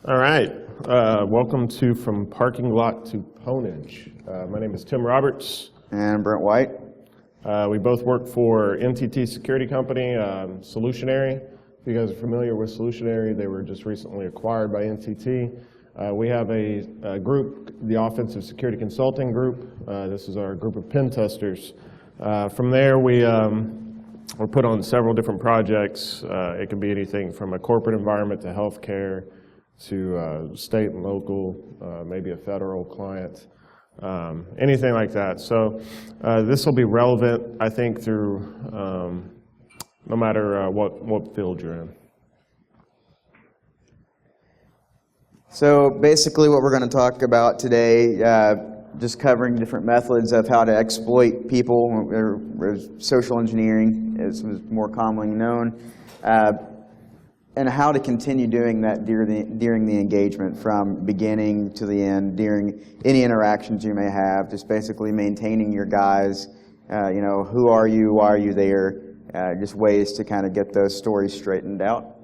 All right, welcome to From Parking Lot to Pwnage. My name is Tim Roberts. And Brent White. We both work for NTT Security Company, Solutionary. If you guys are familiar with Solutionary, they were just recently acquired by NTT. We have a group, the Offensive Security Consulting Group. This is our group of pen testers. From there, we're put on several different projects. It can be anything from a corporate environment to healthcare, to state and local, maybe a federal client, anything like that. So this will be relevant, I think, through no matter what field you're in. So basically what we're going to talk about today, just covering different methods of how to exploit people, or social engineering is more commonly known, and how to continue doing that during the engagement from beginning to the end, during any interactions you may have, just basically maintaining your guys, who are you, why are you there, just ways to kind of get those stories straightened out.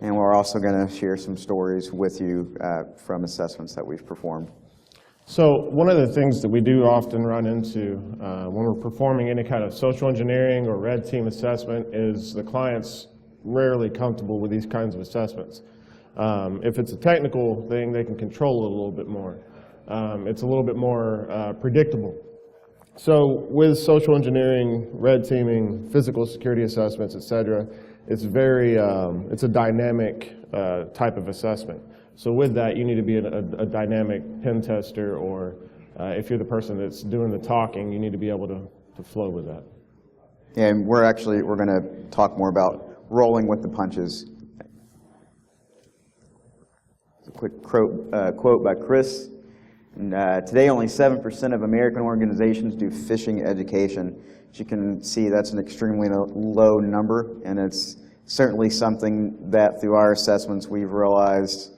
And we're also going to share some stories with you from assessments that we've performed. So one of the things that we do often run into when we're performing any kind of social engineering or red team assessment is the client's rarely comfortable with these kinds of assessments. If it's a technical thing, they can control it a little bit more. It's a little bit more predictable. So with social engineering, red teaming, physical security assessments, et cetera, it's a dynamic type of assessment. So with that, you need to be a dynamic pen tester, or if you're the person that's doing the talking, you need to be able to flow with that. And we're going to talk more about rolling with the punches. A quick quote by Chris. Today, only 7% of American organizations do phishing education. As you can see, that's an extremely low number, and it's certainly something that through our assessments we've realized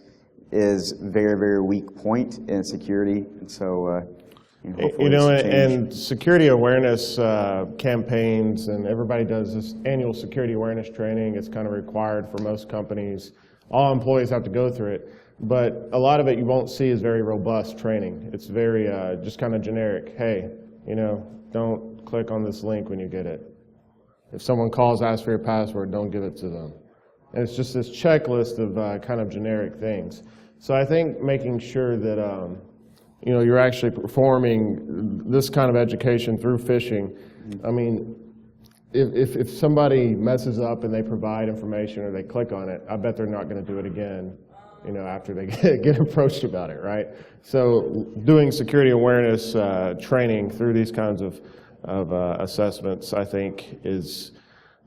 is very, very weak point in security. And so, and security awareness campaigns, and everybody does this annual security awareness training. It's kind of required for most companies. All employees have to go through it, but a lot of it you won't see is very robust training. It's very just kind of generic. Hey, don't click on this link when you get it. If someone calls, asks for your password, don't give it to them. And it's just this checklist of kind of generic things. So I think making sure that you're actually performing this kind of education through phishing. I mean, if somebody messes up and they provide information or they click on it, I bet they're not going to do it again, after they get approached about it, right? So doing security awareness training through these kinds of assessments, I think, is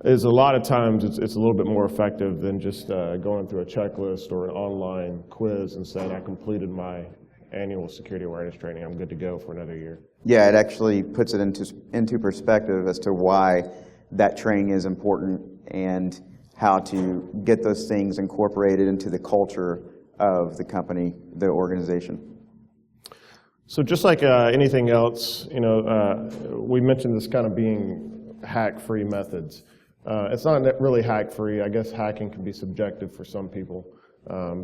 a lot of times it's a little bit more effective than just going through a checklist or an online quiz and saying I completed my annual security awareness training, I'm good to go for another year. Yeah, it actually puts it into perspective as to why that training is important and how to get those things incorporated into the culture of the company, the organization. So just like anything else, we mentioned this kind of being hack-free methods. It's not really hack-free. I guess hacking can be subjective for some people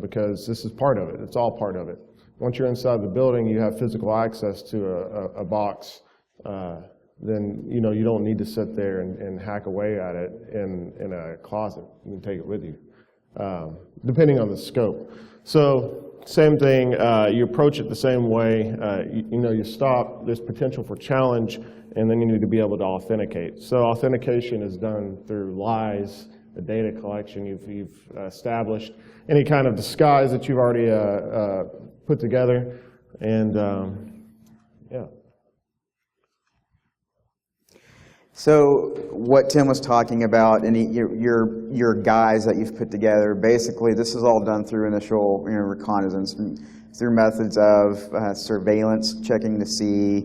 because this is part of it. It's all part of it. Once you're inside the building, you have physical access to a box, then you don't need to sit there and hack away at it in a closet. You can take it with you, depending on the scope. So same thing, you approach it the same way. You stop, there's potential for challenge, and then you need to be able to authenticate. So authentication is done through lies, the data collection you've established, any kind of disguise that you've already put together, and yeah. So what Tim was talking about, and your guys that you've put together, basically this is all done through initial reconnaissance, through methods of surveillance, checking to see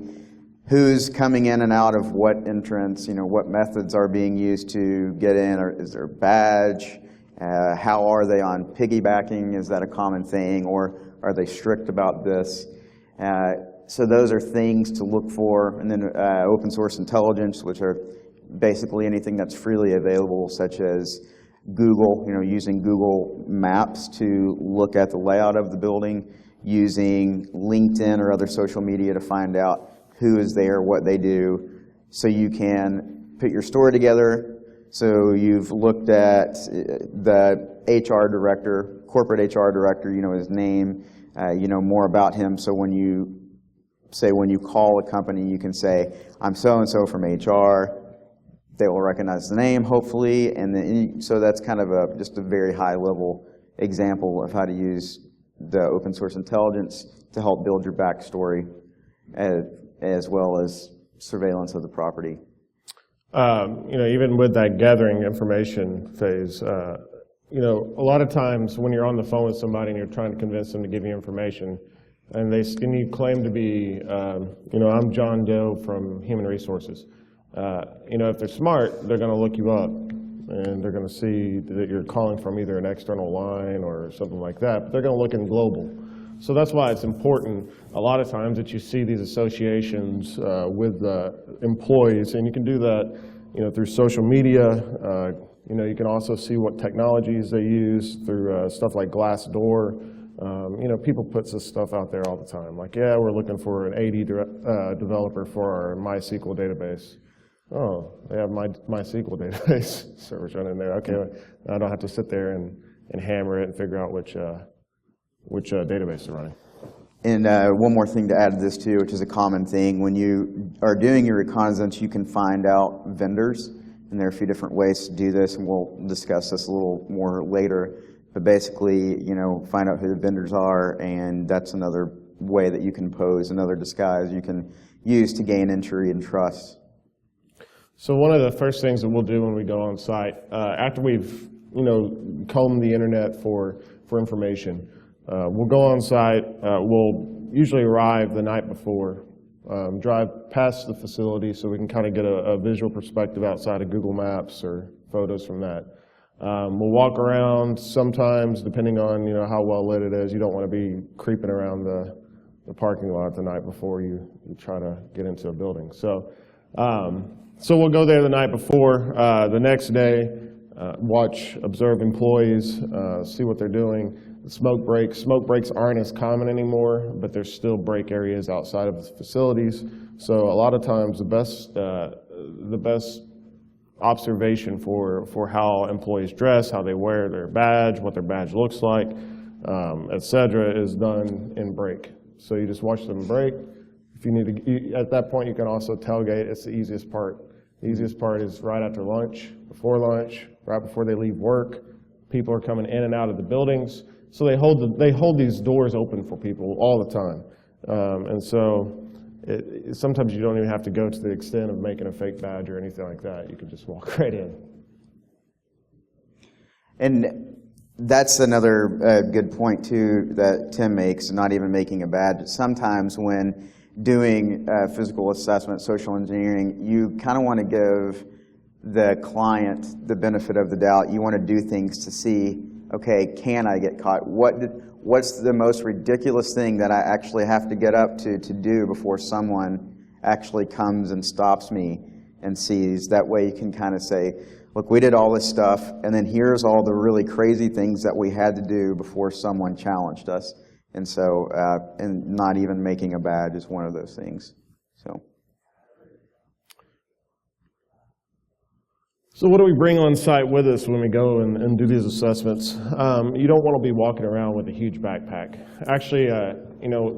who's coming in and out of what entrance, what methods are being used to get in, or is there a badge, how are they on piggybacking, is that a common thing, or are they strict about this? So those are things to look for. And then open source intelligence, which are basically anything that's freely available, such as Google, using Google Maps to look at the layout of the building, using LinkedIn or other social media to find out who is there, what they do, so you can put your story together. So you've looked at the HR director, corporate HR director, his name, more about him. So when you call a company, you can say, I'm so-and-so from HR. They will recognize the name, hopefully. And then, so that's kind of just a very high-level example of how to use the open source intelligence to help build your backstory, as well as surveillance of the property. Even with that gathering information phase, a lot of times when you're on the phone with somebody and you're trying to convince them to give you information, and you claim to be, I'm John Doe from Human Resources. If they're smart, they're going to look you up, and they're going to see that you're calling from either an external line or something like that, but they're going to look in global. So that's why it's important a lot of times that you see these associations with employees, and you can do that through social media. You can also see what technologies they use through stuff like Glassdoor. People put this stuff out there all the time. Like, yeah, we're looking for an AD developer for our MySQL database. Oh, they have my MySQL database servers running there. Okay, I don't have to sit there and hammer it and figure out which database they're running. And one more thing to add to this too, which is a common thing. When you are doing your reconnaissance, you can find out vendors, and there are a few different ways to do this, and we'll discuss this a little more later. But basically, find out who the vendors are, and that's another way that you can pose, another disguise you can use to gain entry and trust. So one of the first things that we'll do when we go on site, after we've combed the internet for information, we'll go on site. We'll usually arrive the night before, drive past the facility so we can kind of get a visual perspective outside of Google Maps or photos from that. We'll walk around. Sometimes, depending on how well lit it is, you don't want to be creeping around the parking lot the night before you try to get into a building. So we'll go there the night before. The next day, observe employees, see what they're doing. Smoke breaks aren't as common anymore, but there's still break areas outside of the facilities. So a lot of times the best observation for how employees dress, how they wear their badge, what their badge looks like, etc., is done in break. So you just watch them break. If you need to, at that point, you can also tailgate. It's the easiest part. The easiest part is right after lunch, before lunch, right before they leave work. People are coming in and out of the buildings, so they hold these doors open for people all the time. And so sometimes you don't even have to go to the extent of making a fake badge or anything like that. You can just walk right in. And that's another good point too that Tim makes, not even making a badge. Sometimes when doing physical assessment, social engineering, you kind of want to give the client the benefit of the doubt. You want to do things to see, okay, can I get caught? What's the most ridiculous thing that I actually have to get up to do before someone actually comes and stops me and sees? That way you can kind of say, look, we did all this stuff, and then here's all the really crazy things that we had to do before someone challenged us. And so, and not even making a badge is one of those things. So what do we bring on site with us when we go and do these assessments? You don't want to be walking around with a huge backpack. Actually,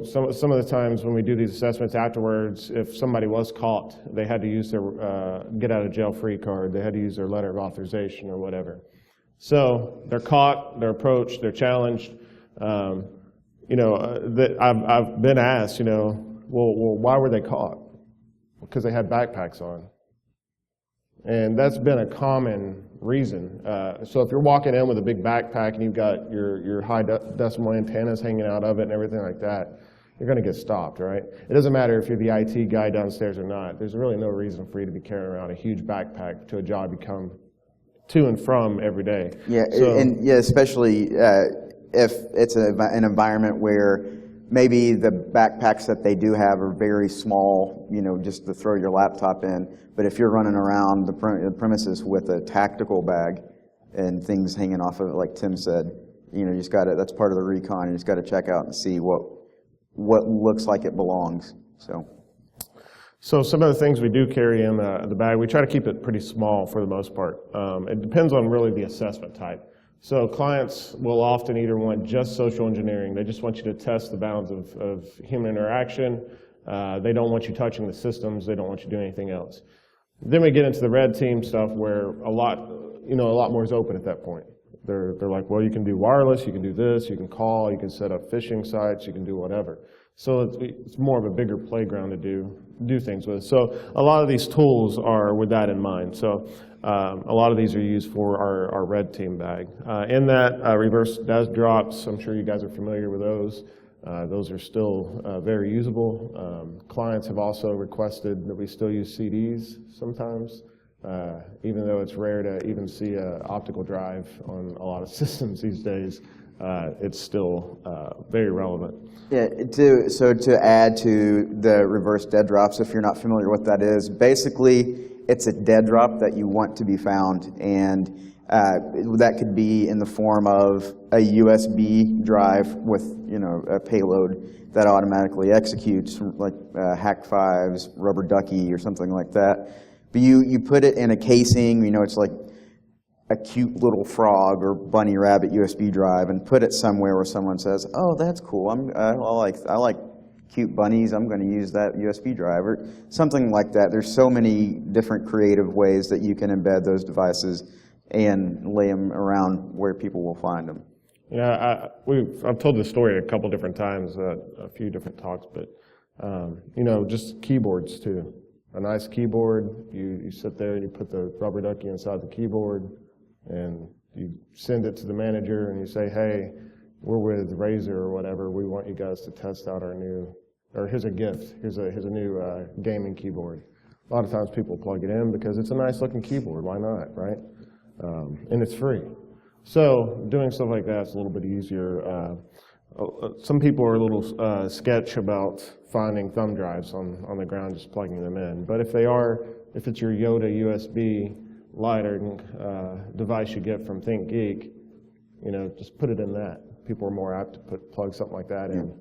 some of the times when we do these assessments afterwards, if somebody was caught, they had to use their get out of jail free card. They had to use their letter of authorization or whatever. So they're caught, they're approached, they're challenged. I've been asked, well, why were they caught? Because they had backpacks on. And that's been a common reason. So if you're walking in with a big backpack and you've got your high decimal antennas hanging out of it and everything like that, you're going to get stopped, right? It doesn't matter if you're the IT guy downstairs or not. There's really no reason for you to be carrying around a huge backpack to a job you come to and from every day. Yeah, especially if it's an environment where maybe the backpacks that they do have are very small, just to throw your laptop in. But if you're running around the premises with a tactical bag, and things hanging off of it, like Tim said. You know, you just got to, that's part of the recon. You just got to check out and see what looks like it belongs. So some of the things we do carry in the bag, we try to keep it pretty small for the most part. It depends on really the assessment type. So clients will often either want just social engineering. They just want you to test the bounds of human interaction. They don't want you touching the systems. They don't want you doing anything else. Then we get into the red team stuff where a lot more is open at that point. They're like, well, you can do wireless, you can do this, you can call, you can set up phishing sites, you can do whatever. So it's more of a bigger playground to do things with. So a lot of these tools are with that in mind. So a lot of these are used for our red team bag. In that, reverse desk drops, I'm sure you guys are familiar with those. Those are still very usable. Clients have also requested that we still use CDs sometimes, even though it's rare to even see an optical drive on a lot of systems these days. It's still very relevant. Yeah, so to add to the reverse dead drops, if you're not familiar with what that is, basically it's a dead drop that you want to be found, and that could be in the form of a USB drive with a payload that automatically executes, like Hack5's Rubber Ducky or something like that. But you put it in a casing, it's like a cute little frog or bunny rabbit USB drive, and put it somewhere where someone says, "Oh, that's cool. I like cute bunnies. I'm going to use that USB drive," or something like that. There's so many different creative ways that you can embed those devices and lay them around where people will find them. Yeah, I've told this story a couple different times, a few different talks, but just keyboards too. A nice keyboard. You sit there and you put the Rubber Ducky inside the keyboard, and you send it to the manager and you say, "Hey, we're with Razer or whatever. We want you guys to test out our new, or here's a gift. Here's a new gaming keyboard." A lot of times people plug it in because it's a nice looking keyboard. Why not, right? And it's free. So doing stuff like that's a little bit easier. Some people are a little sketch about finding thumb drives on the ground, just plugging them in. But if it's your Yoda USB lighting device you get from ThinkGeek, just put it in that. People are more apt to plug something like that in.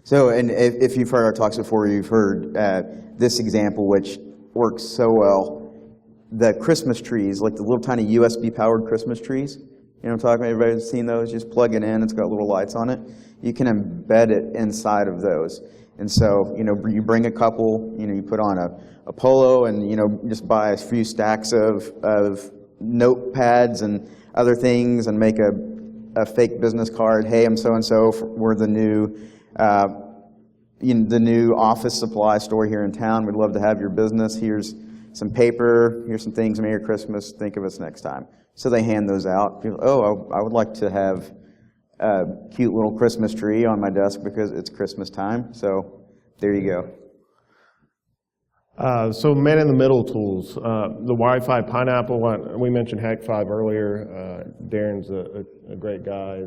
So, and if you've heard our talks before, you've heard this example, which works so well. The Christmas trees, like the little tiny USB-powered Christmas trees. You know what I'm talking about? Everybody's seen those? You just plug it in. It's got little lights on it. You can embed it inside of those. And so, you bring a couple, you put on a polo and, just buy a few stacks of notepads and other things and make a fake business card. "Hey, I'm so-and-so. We're the new office supply store here in town. We'd love to have your business. Here's some paper. Here's some things. Merry Christmas. Think of us next time." So they hand those out. People, "Oh, I would like to have a cute little Christmas tree on my desk because it's Christmas time." So there you go. So man-in-the-middle tools. The Wi-Fi Pineapple, we mentioned Hack5 earlier. Darren's a great guy,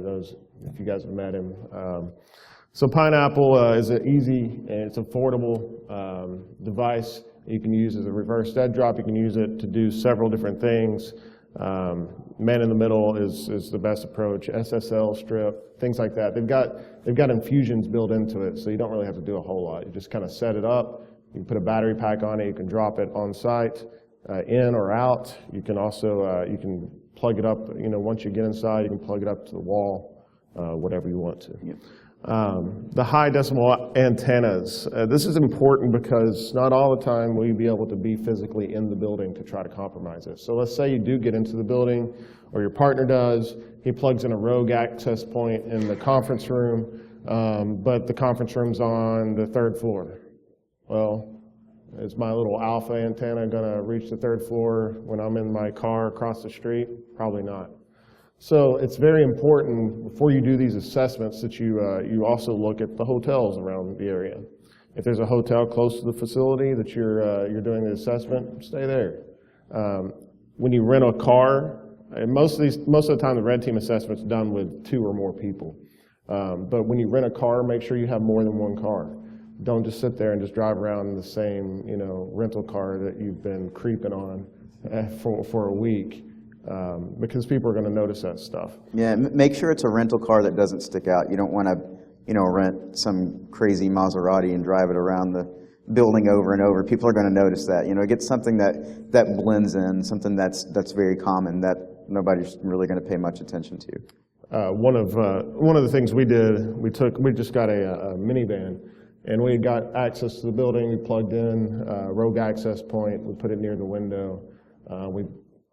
if you guys have met him. So Pineapple is an easy and it's affordable device. You can use it as a reverse dead drop. You can use it to do several different things. Man-in-the-middle is the best approach. SSL strip, things like that. They've got infusions built into it, so you don't really have to do a whole lot. You just kind of set it up. You can put a battery pack on it. You can drop it on site, in or out. You can also you can plug it up. Once you get inside, you can plug it up to the wall, whatever you want to. Yeah. The high decimal antennas. This is important because not all the time will you be able to be physically in the building to try to compromise it. So let's say you do get into the building, or your partner does. He plugs in a rogue access point in the conference room, but the conference room's on the 3rd floor. Well, is my little alpha antenna going to reach the 3rd floor when I'm in my car across the street? Probably not. So it's very important before you do these assessments that you also look at the hotels around the area. If there's a hotel close to the facility that you're doing the assessment, stay there. When you rent a car, and most of the time the red team assessment's done with 2 or more people. But when you rent a car, make sure you have more than one car. Don't just sit there and just drive around in the same rental car that you've been creeping on for a week. because people are going to notice that stuff. Yeah, make sure it's a rental car that doesn't stick out. You don't want to, rent some crazy Maserati and drive it around the building over and over. People are going to notice that. Get something that blends in, something that's very common that nobody's really going to pay much attention to. One of the things we did, we just got a minivan, and we got access to the building. We plugged in rogue access point. We put it near the window. We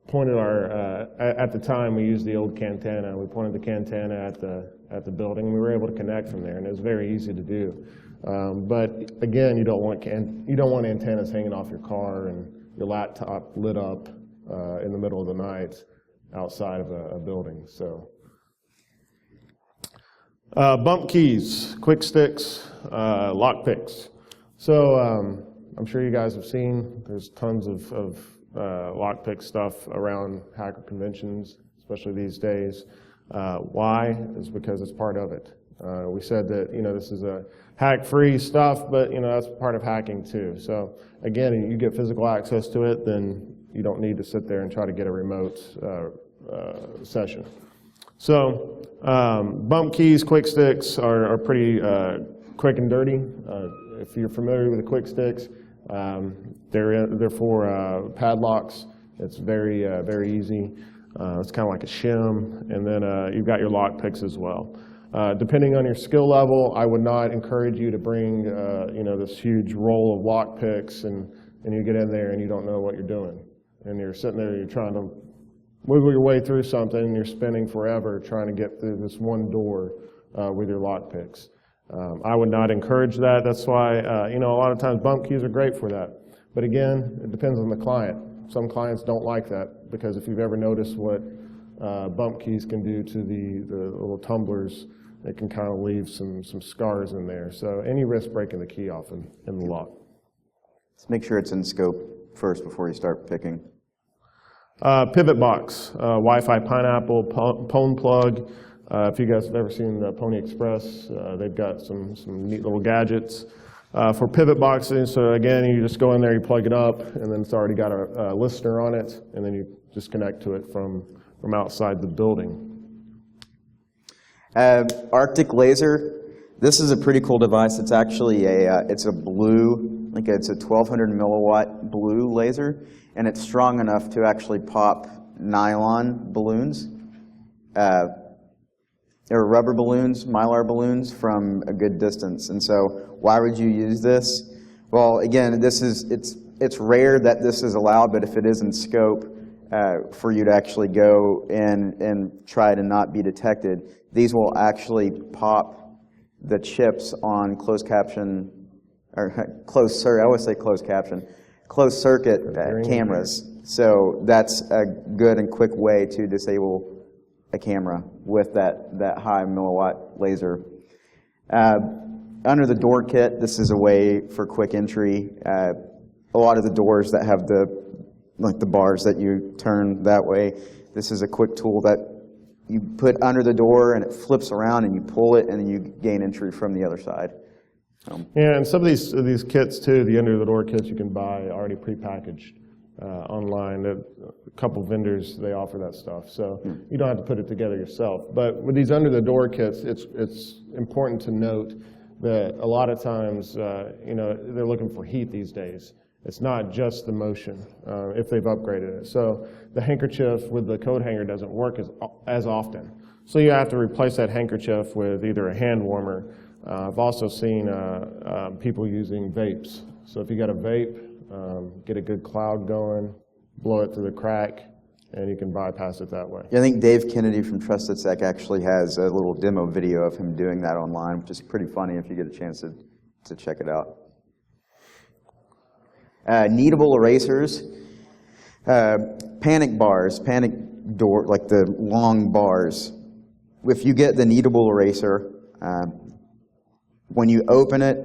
pointed at the time we used the old Cantana. We pointed the Cantana at the building. We were able to connect from there, and it was very easy to do. But again, you don't want antennas hanging off your car and your laptop lit up in the middle of the night outside of a building. So. Bump keys, quick sticks, lock picks. So I'm sure you guys have seen there's tons of lock pick stuff around hacker conventions, especially these days. Why? Is because it's part of it. We said that this is a hack-free stuff, but that's part of hacking too. So again, you get physical access to it, then you don't need to sit there and try to get a remote session. So bump keys, quick sticks are pretty quick and dirty. If you're familiar with the quick sticks, they're for padlocks. It's very easy. It's kind of like a shim, and then you've got your lock picks as well. Depending on your skill level, I would not encourage you to bring this huge roll of lock picks, and you get in there and you don't know what you're doing, and you're sitting there, you're trying to wiggle your way through something, and you're spending forever trying to get through this one door with your lock picks. I would not encourage that. That's why a lot of times bump keys are great for that. But again, it depends on the client. Some clients don't like that, because if you've ever noticed what bump keys can do to the little tumblers, it can kind of leave some scars in there. So any risk breaking the key off in the lock. Let's make sure it's in scope first before you start picking. Pivot box, Wi-Fi pineapple, Pwn plug. If you guys have ever seen the Pony Express, they've got some neat little gadgets for pivot boxes. So again, you just go in there, you plug it up, and then it's already got a listener on it, and then you just connect to it from outside the building. Arctic laser. This is a pretty cool device. It's actually it's a blue, it's a 1200 milliwatt blue laser, and it's strong enough to actually pop nylon balloons, or rubber balloons, mylar balloons from a good distance. And so why would you use this? Well, again, it's rare that this is allowed, but if it is in scope for you to actually go in and try to not be detected, these will actually pop the chips on closed circuit cameras. So that's a good and quick way to disable a camera with that high milliwatt laser. Under the door kit, this is a way for quick entry. A lot of the doors that have the bars that you turn that way, this is a quick tool that you put under the door and it flips around and you pull it and then you gain entry from the other side. Yeah, and some of these kits too, the under the door kits you can buy already prepackaged online. A couple vendors, they offer that stuff, so you don't have to put it together yourself. But with these under the door kits, it's important to note that a lot of times they're looking for heat these days. It's not just the motion if they've upgraded it. So the handkerchief with the coat hanger doesn't work as often. So you have to replace that handkerchief with either a hand warmer. I've also seen people using vapes. So if you got a vape, get a good cloud going, blow it through the crack, and you can bypass it that way. Yeah, I think Dave Kennedy from Trusted Sec actually has a little demo video of him doing that online, which is pretty funny if you get a chance to check it out. Kneadable erasers, panic bars, panic door, like the long bars. If you get the kneadable eraser, when you open it,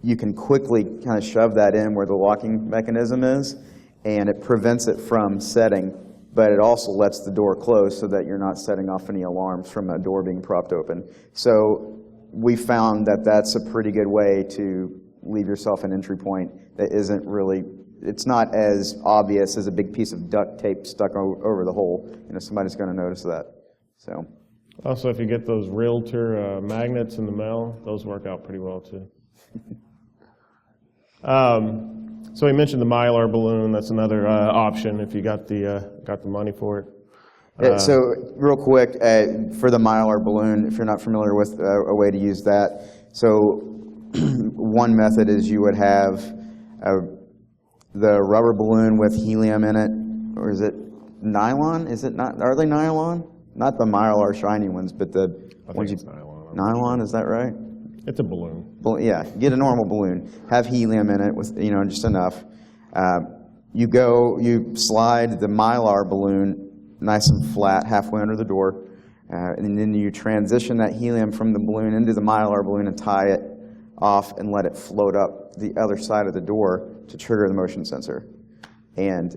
you can quickly kind of shove that in where the locking mechanism is, and it prevents it from setting, but it also lets the door close so that you're not setting off any alarms from a door being propped open. So we found that that's a pretty good way to leave yourself an entry point that isn't really it's not as obvious as a big piece of duct tape stuck over the hole. Somebody's going to notice that. So. Also, if you get those realtor magnets in the mail, those work out pretty well too. So we mentioned the Mylar balloon. That's another option if you got the money for it. So real quick, for the Mylar balloon, if you're not familiar with a way to use that, so one method is you would have the rubber balloon with helium in it, or is it nylon? Is it not? Are they nylon? Not the Mylar shiny ones, but the ones it's nylon. Nylon, is that right? It's a balloon. Yeah, get a normal balloon. Have helium in it with just enough. You slide the Mylar balloon nice and flat halfway under the door, and then you transition that helium from the balloon into the Mylar balloon and tie it off and let it float up the other side of the door to trigger the motion sensor. And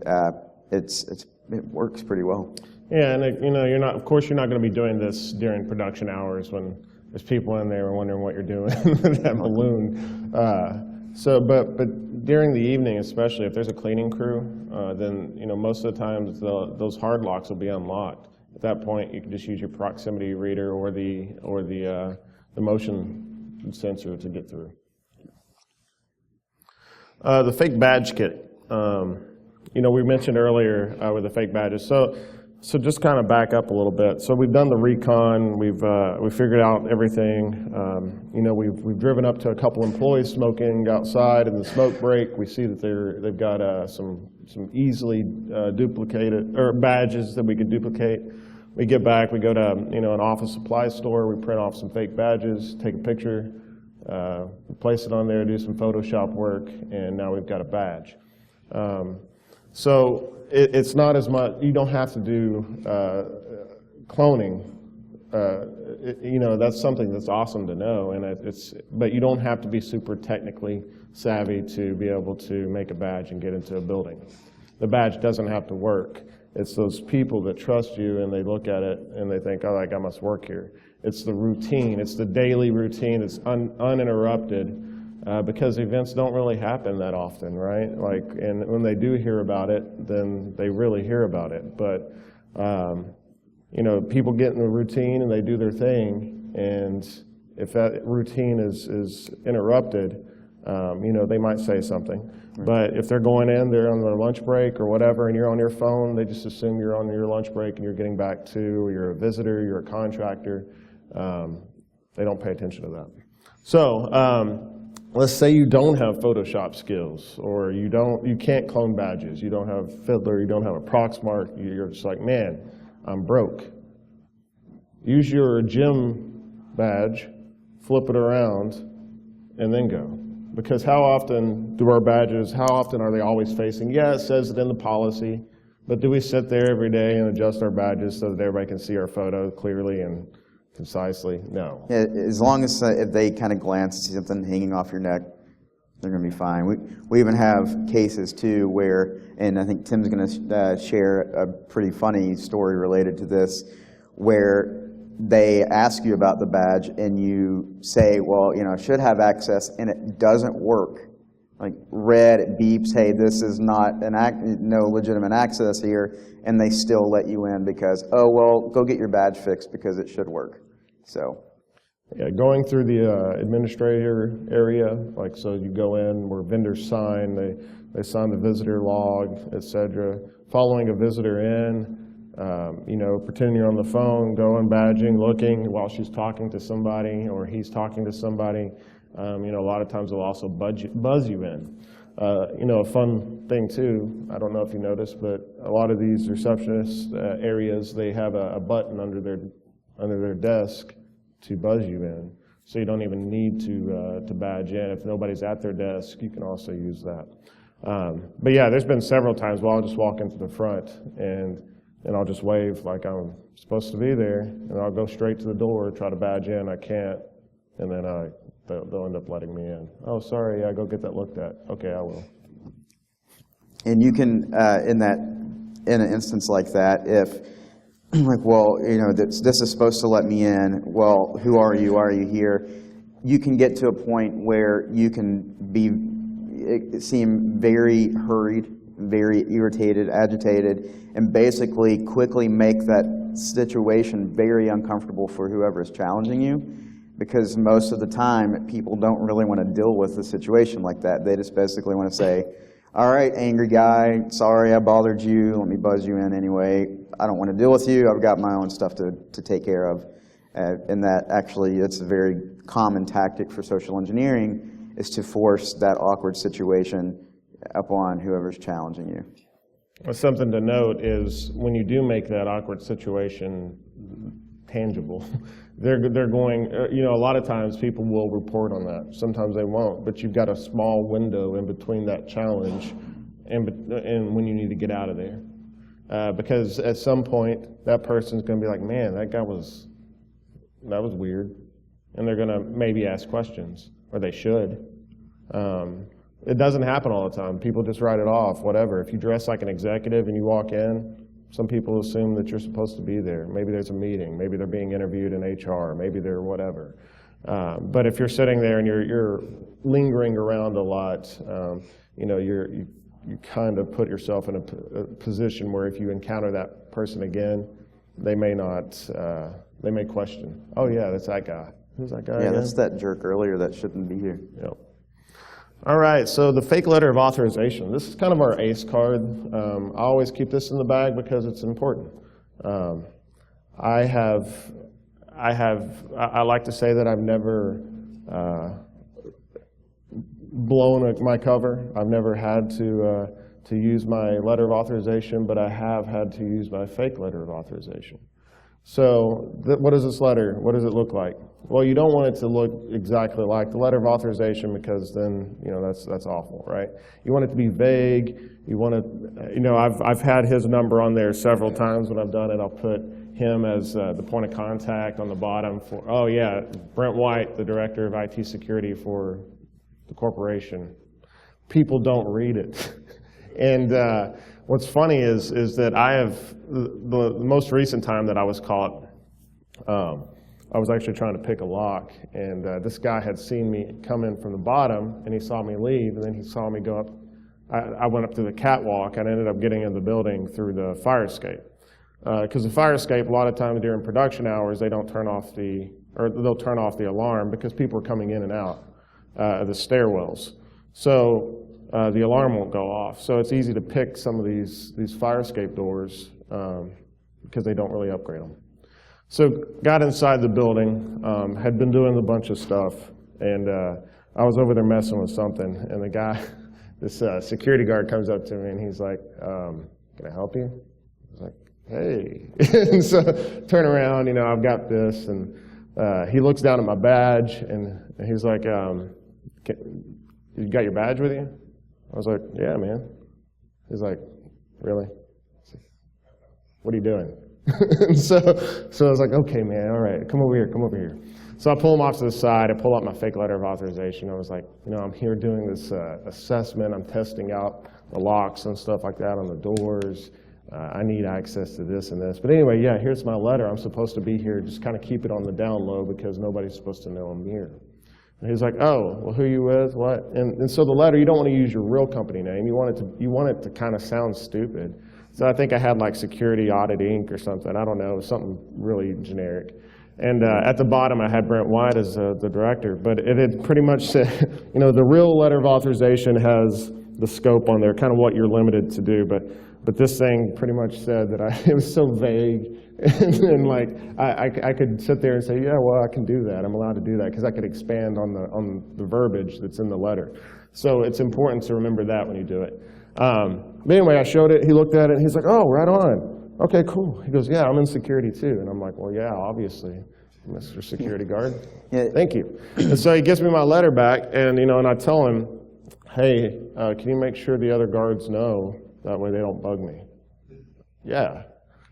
it works pretty well. Yeah, and you're not. Of course, you're not going to be doing this during production hours when there's people in there wondering what you're doing with that balloon. But during the evening, especially if there's a cleaning crew, then most of the times those hard locks will be unlocked. At that point, you can just use your proximity reader or the motion sensor to get through. The fake badge kit. We mentioned earlier with the fake badges. So just kind of back up a little bit. So we've done the recon. We've figured out everything. We've driven up to a couple employees smoking outside in the smoke break. We see that they've got some easily duplicated or badges that we could duplicate. We get back. We go to an office supply store. We print off some fake badges, take a picture, place it on there, do some Photoshop work, and now we've got a badge. So it's not as much, you don't have to do cloning. That's something that's awesome to know, but you don't have to be super technically savvy to be able to make a badge and get into a building. The badge doesn't have to work. It's those people that trust you and they look at it and they think, oh, I must work here. It's the routine, it's the daily routine, it's uninterrupted. Because events don't really happen that often, right? And when they do hear about it, then they really hear about it. But people get in the routine and they do their thing, and if that routine is interrupted, they might say something. Right. But if they're going in, they're on their lunch break or whatever, and you're on your phone, they just assume you're on your lunch break and you're getting back to, or you're a visitor, you're a contractor. They don't pay attention to that. So. Let's say you don't have Photoshop skills, or you can't clone badges, you don't have Fiddler, you don't have a Proxmark, you're just like, man, I'm broke. Use your gym badge, flip it around, and then go. Because how often do our badges, how often are they always facing, yeah, it says it in the policy, but do we sit there every day and adjust our badges so that everybody can see our photo clearly and concisely? No. Yeah, as long as if they kind of glance and see something hanging off your neck, they're going to be fine. We even have cases too where, and I think Tim's going to share a pretty funny story related to this, where they ask you about the badge and you say, well, it should have access, and it doesn't work. Like red, it beeps, hey, this is not no legitimate access here, and they still let you in because, oh, well, go get your badge fixed because it should work. So, yeah, going through the administrator area, so you go in where vendors sign, they sign the visitor log, etc. Following a visitor in, pretending you're on the phone, going, badging, looking while she's talking to somebody or he's talking to somebody. A lot of times they'll also buzz you in. A fun thing too, I don't know if you noticed, but a lot of these receptionist areas, they have a button under their desk to buzz you in. So you don't even need to badge in. If nobody's at their desk, you can also use that. But yeah, there's been several times where I'll just walk into the front and I'll just wave like I'm supposed to be there, and I'll go straight to the door, try to badge in, I can't, and then they'll end up letting me in. Oh, sorry, yeah, go get that looked at. Okay, I will. And you can, in an instance like that, if, this is supposed to let me in, well, who are you? Why are you here? You can get to a point where you can be, seem very hurried, very irritated, agitated, and basically quickly make that situation very uncomfortable for whoever is challenging you, because most of the time people don't really want to deal with a situation like that. They just basically want to say, all right, angry guy, sorry I bothered you, let me buzz you in anyway. I don't want to deal with you, I've got my own stuff to take care of. And that actually, it's a very common tactic for social engineering, is to force that awkward situation upon whoever's challenging you. Well, something to note is when you do make that awkward situation tangible, they're going, a lot of times people will report on that. Sometimes they won't, but you've got a small window in between that challenge and when you need to get out of there. Because at some point, that person's going to be like, man, that was weird. And they're going to maybe ask questions, or they should. It doesn't happen all the time. People just write it off, whatever. If you dress like an executive and you walk in, some people assume that you're supposed to be there. Maybe there's a meeting. Maybe they're being interviewed in HR. Maybe they're whatever. But if you're sitting there and you're lingering around a lot, you kind of put yourself in a position where if you encounter that person again, they may question. Oh yeah, that's that guy. Who's that guy? Yeah, again? that's that jerk earlier that shouldn't be here. Yep. All right, so the fake letter of authorization. This is kind of our ACE card. I always keep this in the bag because it's important. I like to say that I've never blown my cover. I've never had to use my letter of authorization, but I have had to use my fake letter of authorization. So what is this letter? What does it look like? Well, you don't want it to look exactly like the letter of authorization, because then that's awful, right? You want it to be vague. You want to, I've had his number on there several times when I've done it. I'll put him as the point of contact on the bottom for, oh yeah, Brent White, the director of IT security for the corporation. People don't read it. And what's funny is that I have, the most recent time that I was caught, I was actually trying to pick a lock, and this guy had seen me come in from the bottom, and he saw me leave, and then he saw me go up. I went up to the catwalk, and I ended up getting in the building through the fire escape. Because the fire escape, a lot of times during production hours, they'll turn off the alarm because people are coming in and out of the stairwells. So the alarm won't go off. So it's easy to pick some of these fire escape doors because they don't really upgrade them. So got inside the building, had been doing a bunch of stuff, and I was over there messing with something, and the guy, this security guard comes up to me, and he's like, can I help you? I was like, hey. And so turn around, I've got this, and he looks down at my badge, and he's like, you got your badge with you? I was like, yeah, man. He's like, really? What are you doing? so I was like, okay, man, all right, come over here. So I pull him off to the side. I pull out my fake letter of authorization. I was like, I'm here doing this assessment. I'm testing out the locks and stuff like that on the doors. I need access to this and this. But anyway, yeah, here's my letter. I'm supposed to be here. Just kind of keep it on the down low because nobody's supposed to know I'm here. And he's like, oh, well, who are you with? What? And so the letter, you don't want to use your real company name. You want it to kind of sound stupid. So I think I had like Security Audit Inc. or something. I don't know, something really generic. And at the bottom, I had Brent White as the director. But it had pretty much said, the real letter of authorization has the scope on there, kind of what you're limited to do. But this thing pretty much said that it was so vague. And like, I could sit there and say, yeah, well, I can do that. I'm allowed to do that because I could expand on the verbiage that's in the letter. So it's important to remember that when you do it. But anyway, I showed it. He looked at it, and he's like, oh, right on. Okay, cool. He goes, yeah, I'm in security too. And I'm like, well, yeah, obviously, Mr. Security Guard. Yeah. Thank you. And so he gives me my letter back, and and I tell him, hey, can you make sure the other guards know? That way they don't bug me. Yeah.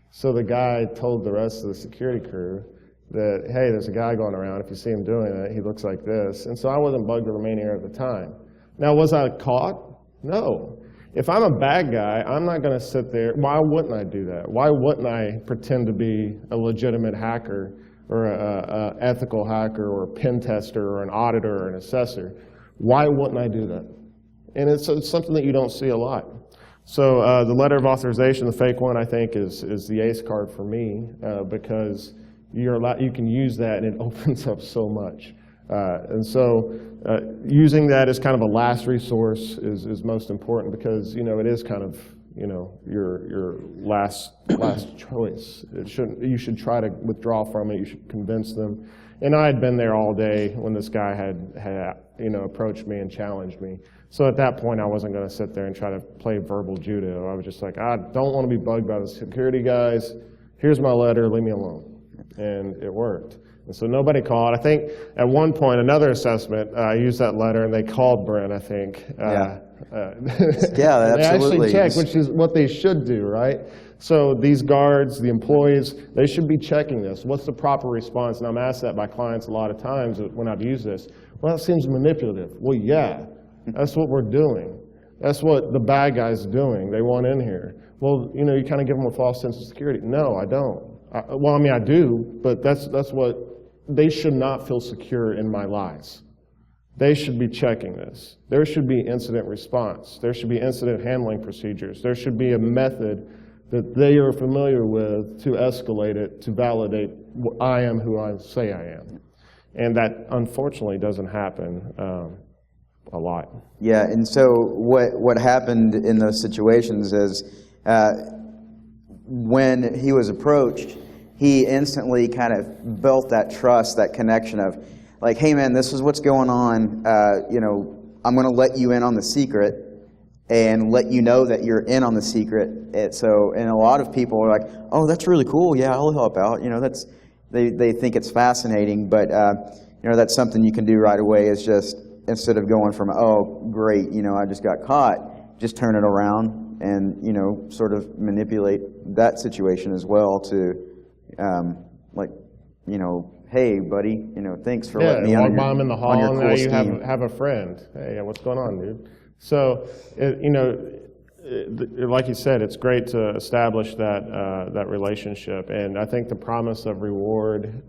So the guy told the rest of the security crew that, hey, there's a guy going around. If you see him doing it, he looks like this. And so I wasn't bugged the remaining of the time. Now, was I caught? No. If I'm a bad guy, I'm not going to sit there. Why wouldn't I do that? Why wouldn't I pretend to be a legitimate hacker or an ethical hacker or a pen tester or an auditor or an assessor? Why wouldn't I do that? And it's something that you don't see a lot. So the letter of authorization, the fake one, I think is the ace card for me because you can use that and it opens up so much. And so using that as kind of a last resource is most important because, it is kind of, your last choice. You should try to withdraw from it. You should convince them. And I had been there all day when this guy had approached me and challenged me. So at that point, I wasn't going to sit there and try to play verbal judo. I was just like, I don't want to be bugged by the security guys. Here's my letter. Leave me alone. And it worked. And so nobody called. I think at one point, another assessment, I used that letter, and they called Brent, I think. Yeah, They absolutely. actually checked, which is what they should do, right? So these guards, the employees, they should be checking this. What's the proper response? And I'm asked that by clients a lot of times when I've used this. Well, that seems manipulative. Well, yeah, that's what we're doing. That's what the bad guy's doing. They want in here. Well, you kind of give them a false sense of security. No, I don't. I do, but that's what, they should not feel secure in my lies. They should be checking this. There should be incident response. There should be incident handling procedures. There should be a method that they are familiar with to escalate it, to validate I am who I say I am. And that, unfortunately, doesn't happen a lot. Yeah, and so what happened in those situations is when he was approached, he instantly kind of built that trust, that connection of, like, hey man, this is what's going on. I'm going to let you in on the secret and let you know that you're in on the secret. And a lot of people are like, oh, that's really cool. Yeah, I'll help out. They think it's fascinating, but that's something you can do right away. Is just instead of going from, oh great, I just got caught, just turn it around and sort of manipulate that situation as well to. Hey, buddy, thanks for letting me on I'm in the hall, on your and cool now you scheme. have a friend. Hey, what's going on, dude? So, like you said, it's great to establish that relationship, and I think the promise of reward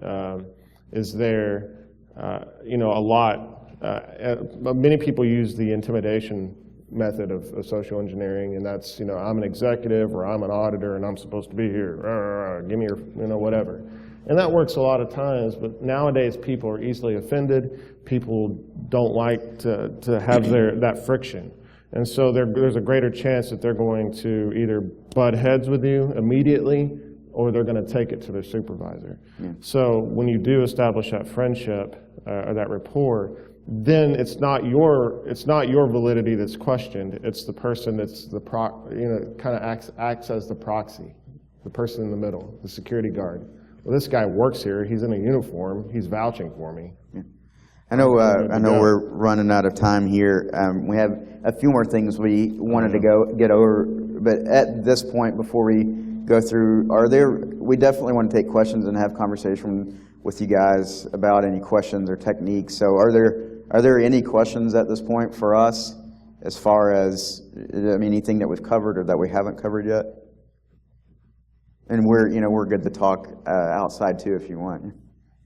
is there. A lot. Many people use the intimidation method of social engineering, and that's, I'm an executive or I'm an auditor and I'm supposed to be here, give me your, whatever. And that works a lot of times, but nowadays people are easily offended. People don't like to have that friction. And so there's a greater chance that they're going to either butt heads with you immediately or they're going to take it to their supervisor. Yeah. So when you do establish that friendship or that rapport, then it's not your validity that's questioned. It's the person that's kind of acts as the proxy, the person in the middle, the security guard. Well, this guy works here. He's in a uniform. He's vouching for me. Yeah. I know we're running out of time here. We have a few more things we wanted to get over, but at this point, before we go through, we definitely want to take questions and have conversation with you guys about any questions or techniques. So are there any questions at this point for us as far as, anything that we've covered or that we haven't covered yet? And we're good to talk outside too if you want.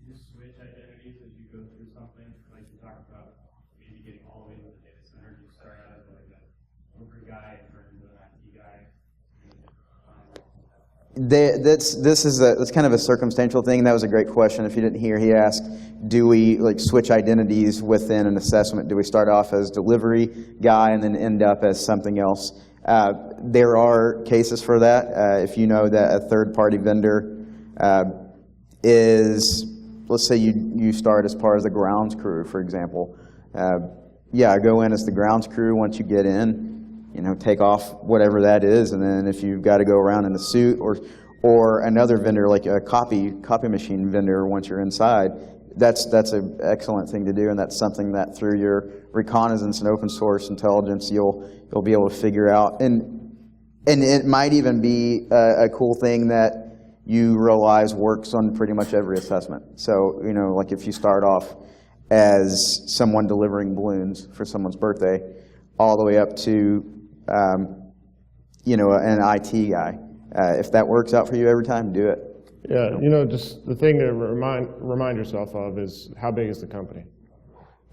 You switch identities as you go through something, like you talked about maybe getting all the way to the data center. You start out as like a broker guy and turn into an IT guy. That's kind of a circumstantial thing. That was a great question. If you didn't hear, he asked, do we switch identities within an assessment? Do we start off as delivery guy and then end up as something else? There are cases for that. If you know that a third-party vendor is, let's say you start as part of the grounds crew, for example. I go in as the grounds crew. Once you get in, take off whatever that is, and then if you've got to go around in a suit or another vendor like a copy machine vendor, once you're inside, that's an excellent thing to do, and that's something that through your reconnaissance and open source intelligence you'll be able to figure out, and it might even be a cool thing that you realize works on pretty much every assessment. So like if you start off as someone delivering balloons for someone's birthday, all the way up to an IT guy. If that works out for you every time, do it. Yeah, just the thing to remind yourself of is how big is the company?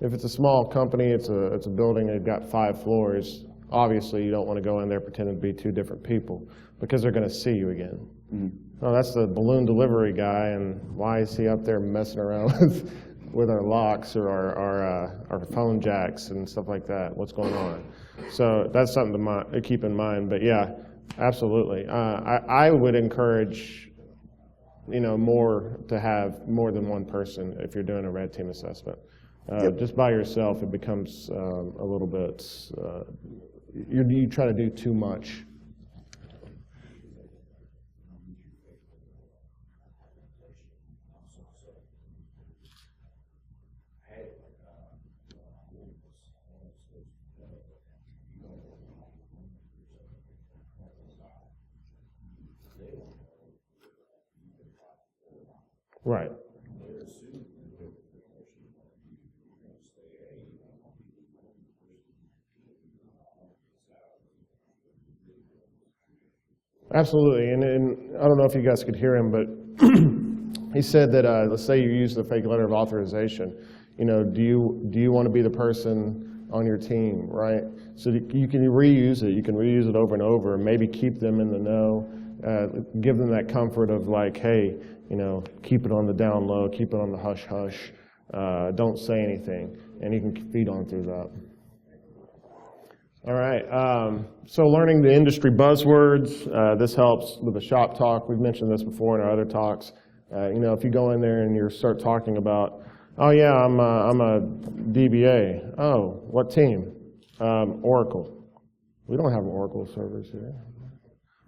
If it's a small company, it's a building, they've got 5 floors, obviously you don't want to go in there pretending to be 2 different people, because they're going to see you again. Oh, that's the balloon delivery guy, and why is he up there messing around with our locks or our phone jacks and stuff like that? What's going on? So that's something to keep in mind. But yeah, absolutely. I would encourage, more to have more than one person if you're doing a red team assessment. Just by yourself, it becomes a little bit. You try to do too much. Right. Absolutely, and I don't know if you guys could hear him, but he said that let's say you use the fake letter of authorization. Do you want to be the person on your team, right? So you can reuse it. You can reuse it over and over. Maybe keep them in the know. Give them that comfort of like, hey, keep it on the down low, keep it on the hush hush. Don't say anything, and you can feed on through that. All right, so learning the industry buzzwords, this helps with the shop talk. We've mentioned this before in our other talks. If you go in there and you start talking about, oh yeah, I'm a DBA. Oh, what team? Oracle. We don't have Oracle servers here.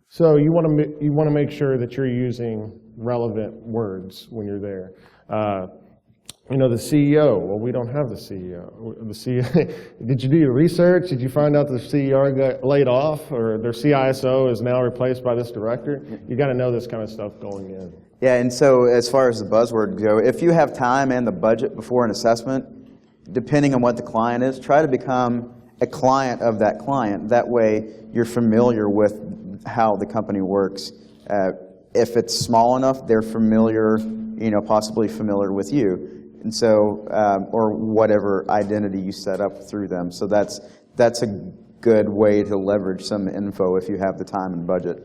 So you want to make sure that you're using relevant words when you're there. The CEO, well, we don't have the CEO. The CEO, did you do your research? Did you find out the CEO got laid off, or their CISO is now replaced by this director? You got to know this kind of stuff going in. Yeah, and so as far as the buzzword go, if you have time and the budget before an assessment, depending on what the client is, try to become a client of that client. That way you're familiar with how the company works. If it's small enough, they're familiar, possibly familiar with you. And so, or whatever identity you set up through them. So that's a good way to leverage some info if you have the time and budget.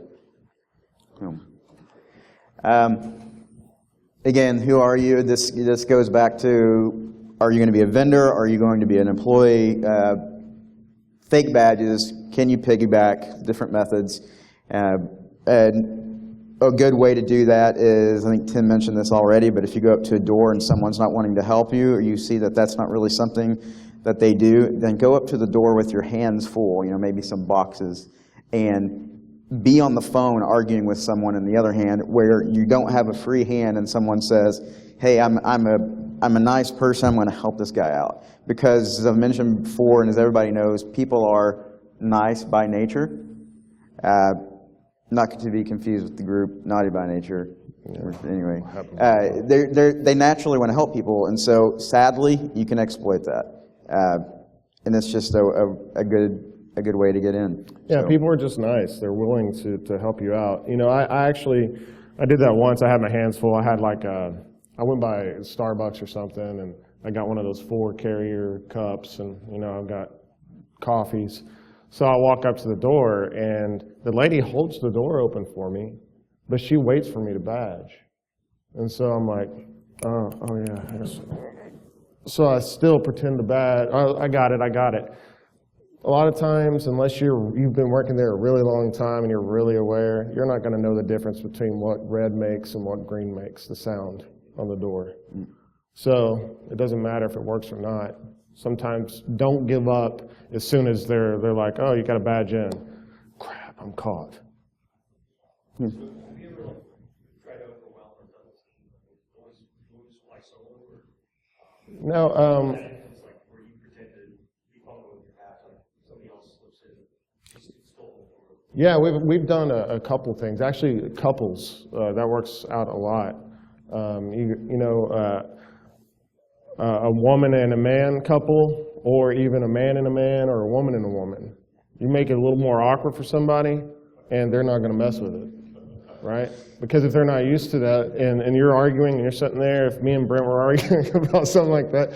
Again, who are you? This goes back to, are you going to be a vendor? Are you going to be an employee? Fake badges, can you piggyback, different methods. And a good way to do that is, I think Tim mentioned this already, but if you go up to a door and someone's not wanting to help you, or you see that that's not really something that they do, then go up to the door with your hands full, maybe some boxes, and be on the phone arguing with someone in the other hand, where you don't have a free hand and someone says, hey, I'm a nice person, I'm going to help this guy out. Because as I've mentioned before, and as everybody knows, people are nice by nature. Not to be confused with the group naughty by nature. Yeah. Anyway, they naturally want to help people, and so sadly, you can exploit that. And it's just a good way to get in. Yeah, so. People are just nice. They're willing to help you out. I did that once. I had my hands full. I went by Starbucks or something, and I got one of those 4-carrier cups, and I've got coffees. So I walk up to the door, and the lady holds the door open for me, but she waits for me to badge. And so I'm like, oh yeah. So I still pretend to badge. Oh, I got it. A lot of times, unless you've been working there a really long time and you're really aware, you're not going to know the difference between what red makes and what green makes, the sound on the door. So it doesn't matter if it works or not. Sometimes don't give up as soon as they're like, oh, you got a badge in. Crap, I'm caught. Have you ever tried to overwhelm or done this? Always fly solo? No. It's like where you pretend to be following with your hat, like somebody else slips in, stole it. Yeah, we've done a couple things. Actually, couples, that works out a lot. A woman and a man couple, or even a man and a man, or a woman and a woman. You make it a little more awkward for somebody, and they're not going to mess with it. right? Because if they're not used to that, and you're arguing and you're sitting there, if me and Brent were arguing about something like that,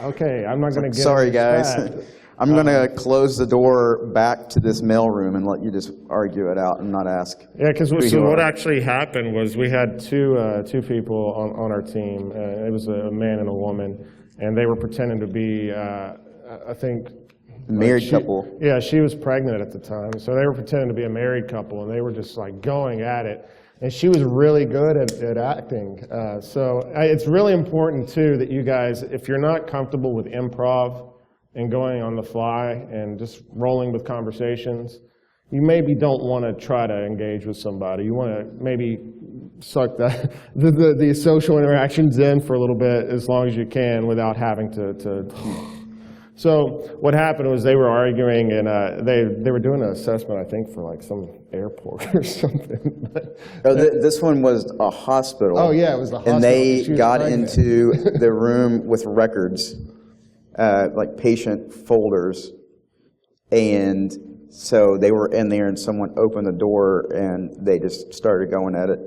okay, I'm not going to get Sorry, into guys. that. I'm going to close the door back to this mailroom and let you just argue it out and not ask. Yeah, because who so you what are. actually happened was we had two people on our team. It was a man and a woman, and they were pretending to be, I think, Married couple. Yeah, she was pregnant at the time, so they were pretending to be a married couple, and they were just like going at it. And she was really good at acting. It's really important too that you guys, if you're not comfortable with improv and going on the fly and just rolling with conversations, you maybe don't want to try to engage with somebody. You want to maybe suck the social interactions in for a little bit as long as you can without having to. So what happened was they were arguing, and they were doing an assessment, I think, for like some airport or something. This one was a hospital. Oh, yeah, it was the hospital. And they She was got pregnant. into the room with records, like patient folders. And so they were in there, and someone opened the door, and they just started going at it.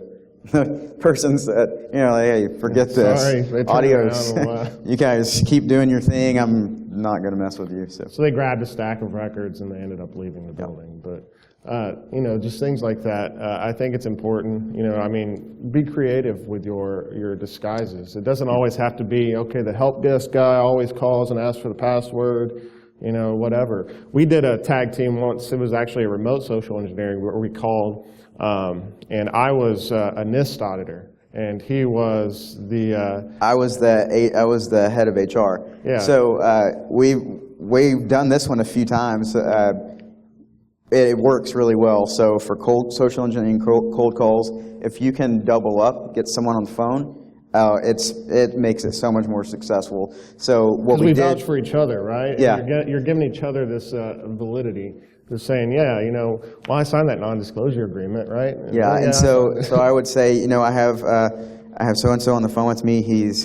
The person said, hey, forget this. Sorry, they turned Adios. around and left. You guys keep doing your thing. I'm not going to mess with you. So they grabbed a stack of records, and they ended up leaving the building. But, just things like that. I think it's important. Be creative with your disguises. It doesn't always have to be, okay, the help desk guy always calls and asks for the password, whatever. We did a tag team once. It was actually a remote social engineering where we called, and I was a NIST auditor, and he was the... I was the head of HR. Yeah. So we've done this one a few times. It works really well. So for social engineering cold calls, if you can double up, get someone on the phone, it makes it so much more successful. So what we vouch did for each other, right? Yeah. You're giving each other this validity. They're saying, I signed that non-disclosure agreement, right? and so I would say, I have so-and-so on the phone with me.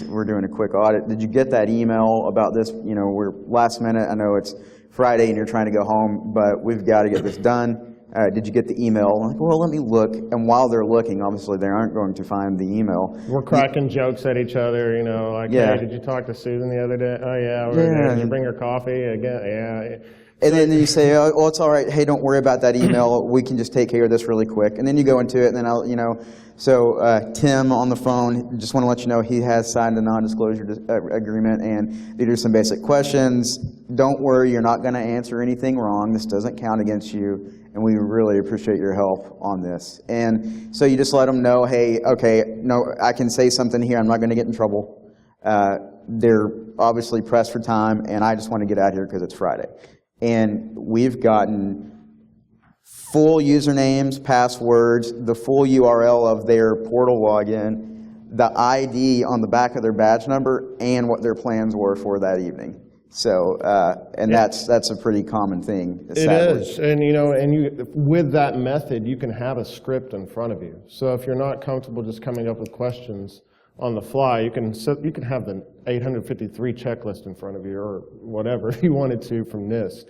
We're doing a quick audit. Did you get that email about this? We're last minute. I know it's Friday and you're trying to go home, but we've got to get this done. Did you get the email? I'm like, well, let me look. And while they're looking, obviously they aren't going to find the email. We're cracking jokes at each other, like, Yeah. hey, did you talk to Susan the other day? Oh, yeah. Yeah. Did you bring her coffee again? Yeah. And then you say, oh, well, it's all right. Hey, don't worry about that email. We can just take care of this really quick. And then you go into it, and then So Tim on the phone, just want to let you know he has signed a non-disclosure agreement, and they do some basic questions. Don't worry, you're not going to answer anything wrong. This doesn't count against you, and we really appreciate your help on this. And so you just let them know, hey, okay, no, I can say something here. I'm not going to get in trouble. They're obviously pressed for time, and I just want to get out here because it's Friday. And we've gotten full usernames, passwords, the full URL of their portal login, the ID on the back of their badge number, and what their plans were for that evening. So, and that's a pretty common thing. It sadly. is, and with that method, you can have a script in front of you. So if you're not comfortable just coming up with questions on the fly, you can have the 853 checklist in front of you, or whatever if you wanted to from NIST.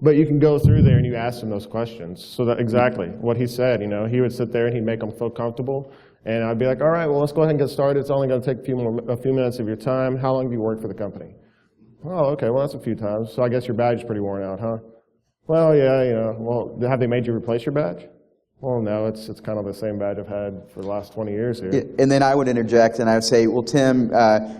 But you can go through there and you ask them those questions. So that exactly what he said, he would sit there and he'd make them feel comfortable. And I'd be like, all right, well, let's go ahead and get started. It's only going to take a few minutes of your time. How long have you worked for the company? Oh, okay, well, that's a few times. So I guess your badge is pretty worn out, huh? Well, yeah, well, have they made you replace your badge? Well, no, it's kind of the same badge I've had for the last 20 years here. And then I would interject and I would say, well, Tim,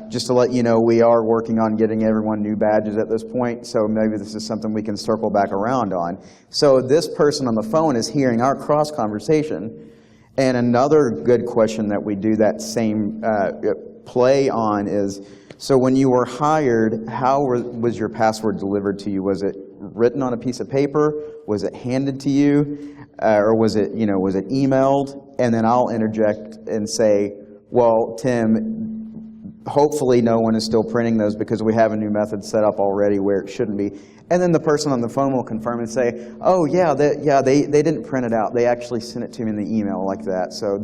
just to let you know, we are working on getting everyone new badges at this point, so maybe this is something we can circle back around on. So this person on the phone is hearing our cross conversation. And another good question that we do that same play on is, so when you were hired, how was your password delivered to you? Was it written on a piece of paper? Was it handed to you? Or was it emailed? And then I'll interject and say, well, Tim, hopefully no one is still printing those because we have a new method set up already where it shouldn't be. And then the person on the phone will confirm and say, oh, yeah, they didn't print it out. They actually sent it to me in the email like that. So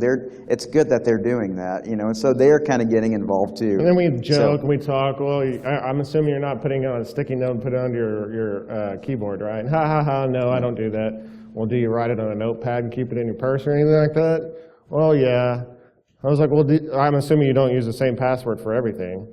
it's good that they're doing that, and so they're kind of getting involved too. And then we joke and we talk, well, I'm assuming you're not putting it on a sticky note and put it on your keyboard, right? Ha, ha, ha, no, I don't do that. Well, do you write it on a notepad and keep it in your purse or anything like that? Well, yeah. I was like, well, I'm assuming you don't use the same password for everything.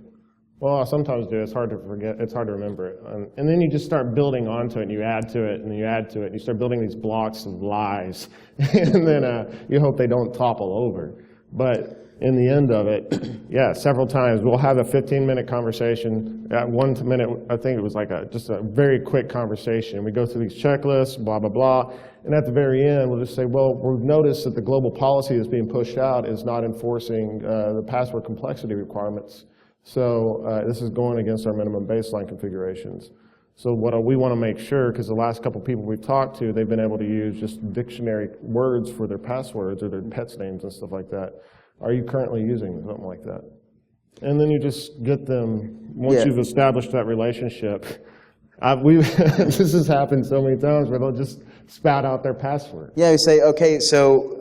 Well, I sometimes do. It's hard to forget. It's hard to remember it. And then you just start building onto it, and you add to it, and you add to it, and you start building these blocks of lies. And then you hope they don't topple over. But in the end of it, yeah, several times we'll have a 15-minute conversation. At 1 minute, I think it was like just a very quick conversation. We go through these checklists, blah, blah, blah. And at the very end, we'll just say, well, we've noticed that the global policy that's being pushed out is not enforcing the password complexity requirements. So this is going against our minimum baseline configurations. So what we want to make sure, because the last couple people we've talked to, they've been able to use just dictionary words for their passwords or their pets' names and stuff like that. Are you currently using something like that? And then you just get them, once you've established that relationship, this has happened so many times where they'll just spout out their password. Yeah, you say, okay, so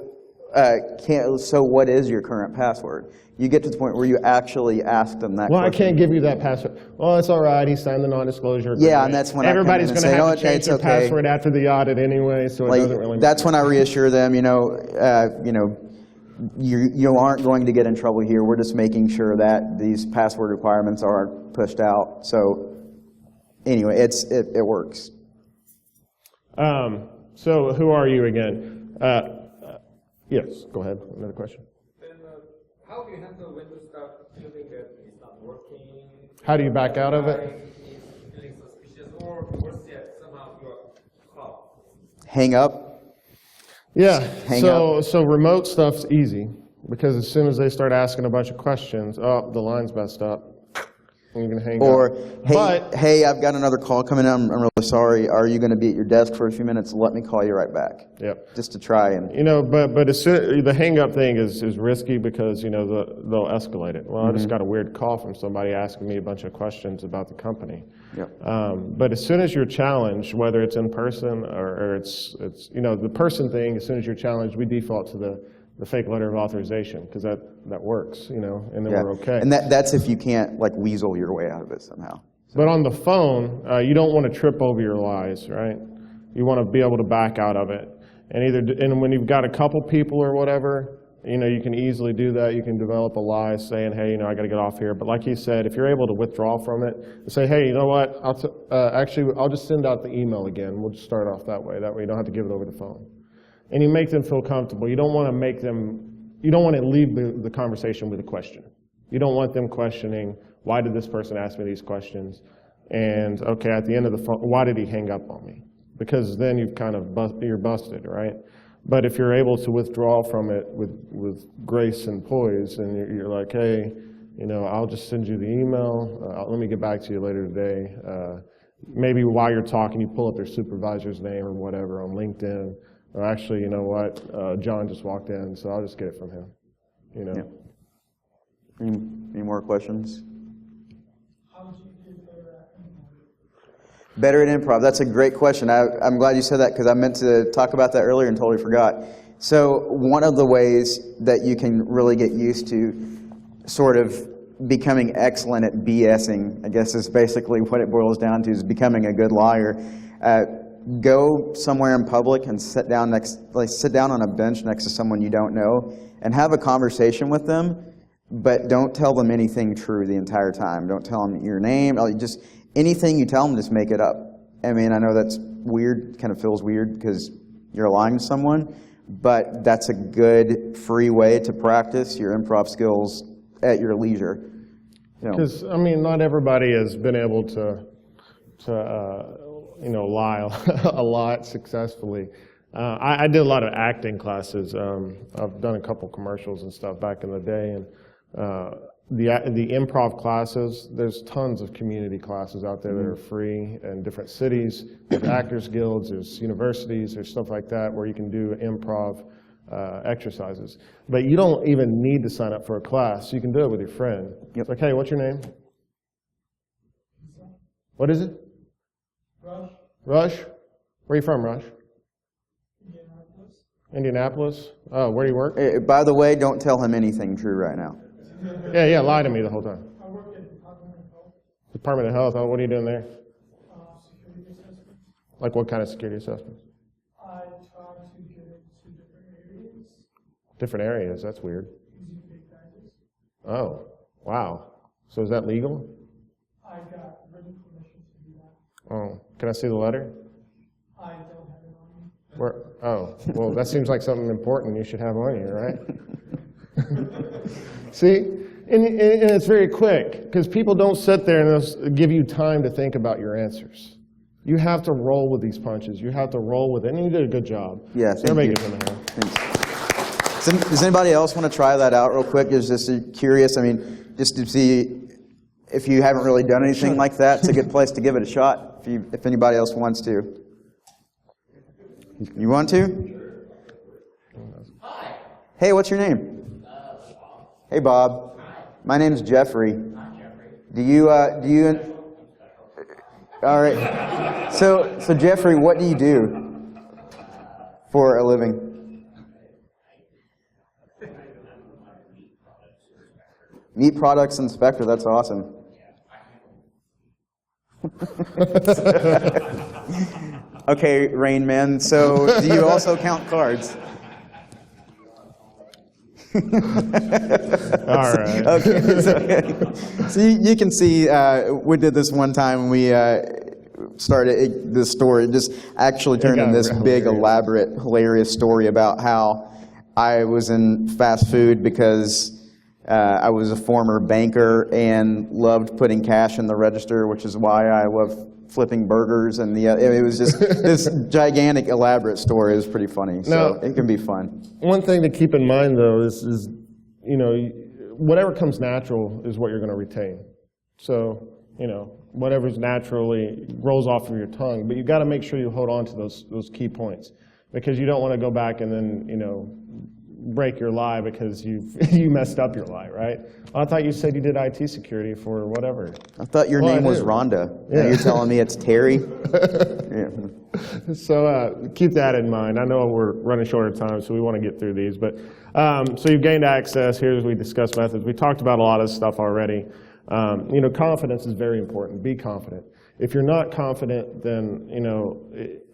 what is your current password? You get to the point where you actually ask them that Well, question. I can't give you that password. Well, it's all right. He signed the non-disclosure agreement. Yeah, and that's when everybody's I going come in and to say, have to change their okay. password after the audit anyway, so it doesn't really matter. That's when I reassure them, you aren't going to get in trouble here. We're just making sure that these password requirements aren't pushed out. So anyway, it works. So who are you again? Yes, go ahead. Another question. Then how do you handle when you start feeling that it's not working? How do you back out of it? Feeling suspicious, or worse yet, somehow you're caught. Hang up. Yeah, Hang up. so remote stuff's easy, because as soon as they start asking a bunch of questions, oh, the line's messed up, and you can hang Or, up. hey, I've got another call coming in. I'm really sorry. Are you going to be at your desk for a few minutes? Let me call you right back. Yep. Just to try and. But as soon, the hang up thing is risky because, they'll escalate it. Well, I just got a weird call from somebody asking me a bunch of questions about the company. Yep. But as soon as you're challenged, whether it's in person or it's the person thing, as soon as you're challenged, we default to the fake letter of authorization, because that works, and then we're okay. And that's if you can't weasel your way out of it somehow. But on the phone, you don't want to trip over your lies, right? You want to be able to back out of it. And when you've got a couple people or whatever, you can easily do that. You can develop a lie saying, hey, I got to get off here. But like he said, if you're able to withdraw from it, say, hey, you know what? I'll just send out the email again. We'll just start off that way. That way you don't have to give it over the phone. And you make them feel comfortable. You don't want to leave the conversation with a question. You don't want them questioning, why did this person ask me these questions? And okay, at the end of the phone, why did he hang up on me? Because then you've you're busted, right? But if you're able to withdraw from it with grace and poise, and you're like, hey, I'll just send you the email. Let me get back to you later today. Maybe while you're talking, you pull up their supervisor's name or whatever on LinkedIn. Or actually, you know what? John just walked in, so I'll just get it from him. Yeah. Any more questions? How would you get better at improv? Better at improv. That's a great question. I'm glad you said that, because I meant to talk about that earlier and totally forgot. So one of the ways that you can really get used to sort of becoming excellent at BSing, I guess is basically what it boils down to, is becoming a good liar. Go somewhere in public and sit down on a bench next to someone you don't know and have a conversation with them, but don't tell them anything true the entire time. Don't tell them your name. Just anything you tell them, just make it up. I mean, I know that's weird, kind of feels weird because you're lying to someone, but that's a good free way to practice your improv skills at your leisure. Because, not everybody has been able to lie a lot successfully. I did a lot of acting classes. I've done a couple commercials and stuff back in the day, and the improv classes, there's tons of community classes out there that are free in different cities. There's actors guilds, there's universities, there's stuff like that where you can do improv exercises. But you don't even need to sign up for a class. You can do it with your friend. It's like, hey, what's your name? What is it? Rush, Rush? Where are you from, Rush? Indianapolis. Indianapolis? Oh, where do you work? By the way, don't tell him anything true right now. Yeah, lie to me the whole time. I work at the Department of Health, Department of Health, what are you doing there? security assessment. Like what kind of security assessments? I different areas. That's weird. Oh, wow. So is that legal? I got written permission to do that. Oh, can I see the letter? I don't have it on me. Where? Oh, well, that seems like something important you should have on you, right? See, and it's very quick, because people don't sit there and they'll give you time to think about your answers. You have to roll with these punches. You have to roll with it, and you did a good job. Yeah, So thank everybody you. gives them a hand. Thanks. Does anybody else want to try that out real quick? Is just curious, I mean, just to see if you haven't really done anything like that, it's a good place to give it a shot, if anybody else wants to. You want to? Hi. Hey, what's your name? Bob. Hey, Bob. Hi. My name's Jeffrey. I'm Jeffrey. Do you, all right. So Jeffrey, what do you do for a living? Meat products inspector, that's awesome. Okay, Rain Man, so do you also count cards? All right. Okay. So you can see, we did this one time, we started this story, it just actually turned into this big, elaborate, hilarious story about how I was in fast food because I was a former banker and loved putting cash in the register, which is why I love flipping burgers. And it was just this gigantic, elaborate story. It was pretty funny. So it can be fun. One thing to keep in mind, though, is you know, whatever comes natural is what you're going to retain. So, you know, whatever's naturally rolls off of your tongue, but you got to make sure you hold on to those key points, because you don't want to go back and then, you know, break your lie because you messed up your lie, right? I thought you said you did IT security for whatever. I thought your name was Rhonda. Yeah. Now you're telling me it's Terry? Yeah. So keep that in mind. I know we're running short of time, so we want to get through these. But so you've gained access. Here's we discussed methods. We talked about a lot of this stuff already. You know, confidence is very important. Be confident. If you're not confident, then you know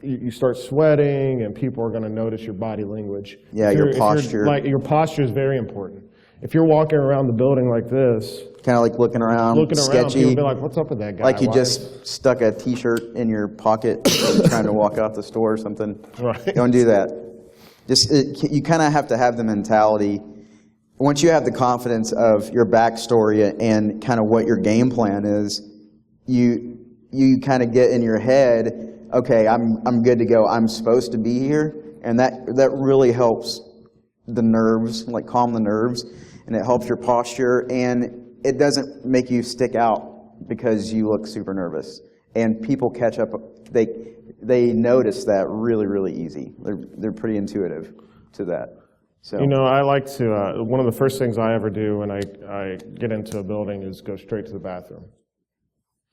you start sweating, and people are going to notice your body language. Yeah, your posture. Your posture is very important. If you're walking around the building like this, kind of like looking around, sketchy. people be like, "What's up with that guy?" Like you just stuck a T-shirt in your pocket trying to walk out the store or something. Right. Don't do that. You kind of have to have the mentality. Once you have the confidence of your backstory and kind of what your game plan is, you kind of get in your head, okay, I'm good to go. I'm supposed to be here, and that really helps the nerves, like calm the nerves, and it helps your posture, and it doesn't make you stick out because you look super nervous. And people catch up. They notice that really, really easy. They're pretty intuitive to that. So you know, I like to. One of the first things I ever do when I get into a building is go straight to the bathroom.